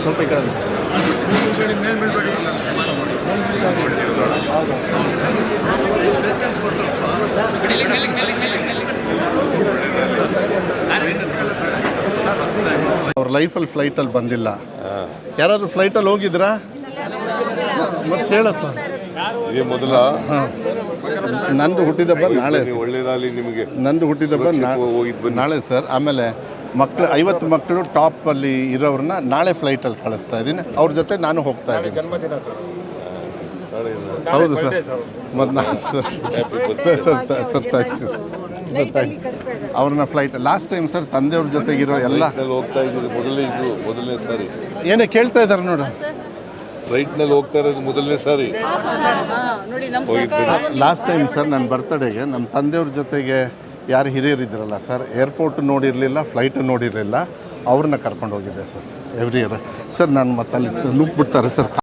ಸ್ವಲ್ಪ ಈ ಕಡೆ ಅವ್ರ ಲೈಫಲ್ಲಿ ಫ್ಲೈಟಲ್ಲಿ ಬಂದಿಲ್ಲ. ಯಾರಾದರೂ ಫ್ಲೈಟಲ್ಲಿ ಹೋಗಿದ್ರಾ? ಮತ್ತೆ ಹೇಳಪ್ಪ. ಇದೇ ಮೊದಲ ನಂದು ಹುಟ್ಟಿದಬ್ಬ ನಾಳೆ. ಒಳ್ಳೇದಾಗಲಿ ನಿಮಗೆ. ನಂದು ಹುಟ್ಟಿದಬ್ಬ ನಾಳೆ ಸರ್. ಆಮೇಲೆ ಮಕ್ಕಳು 50 ಮಕ್ಕಳು ಟಾಪಲ್ಲಿ ಇರೋರನ್ನ ನಾಳೆ ಫ್ಲೈಟಲ್ಲಿ ಕಳಿಸ್ತಾ ಇದ್ದೀನಿ. ಅವ್ರ ಜೊತೆ ನಾನು ಹೋಗ್ತಾ ಇದ್ದೀನಿ. ಹೌದು ಸರ್. ಮತ್ತು ನಾನು ಸರ್ ಥ್ಯಾಂಕ್ಸ್ ಅವ್ರನ್ನ ಫ್ಲೈಟ್ ಲಾಸ್ಟ್ ಟೈಮ್ ಸರ್ ತಂದೆಯವ್ರ ಜೊತೆಗಿರೋ ಎಲ್ಲ ಹೋಗ್ತಾ ಇದ್ದೀರಿ. ಮೊದಲನೇ ಸಾರಿ ಏನೇ ಕೇಳ್ತಾ ಇದ್ದಾರೆ ನೋಡು. ಫ್ಲೈಟ್ನಲ್ಲಿ ಹೋಗ್ತಾ ಇರೋದು ಮೊದಲನೇ ಸಾರಿ. ಲಾಸ್ಟ್ ಟೈಮ್ ಸರ್ ನನ್ನ ಬರ್ತಡೇಗೆ ನಮ್ಮ ತಂದೆಯವ್ರ ಜೊತೆಗೆ ಯಾರು ಹಿರಿಯರಿದ್ರಲ್ಲ ಸರ್, ಏರ್ಪೋರ್ಟ್ ನೋಡಿರಲಿಲ್ಲ, ಫ್ಲೈಟು ನೋಡಿರಲಿಲ್ಲ, ಅವ್ರನ್ನ ಕರ್ಕೊಂಡು ಹೋಗಿದ್ದೆ ಸರ್ ಎವ್ರಿ ಇಯರ್. ಸರ್ ನಾನು ಮತ್ತೆ ಅಲ್ಲಿ ನುಗ್ಬಿಡ್ತಾರೆ ಸರ್.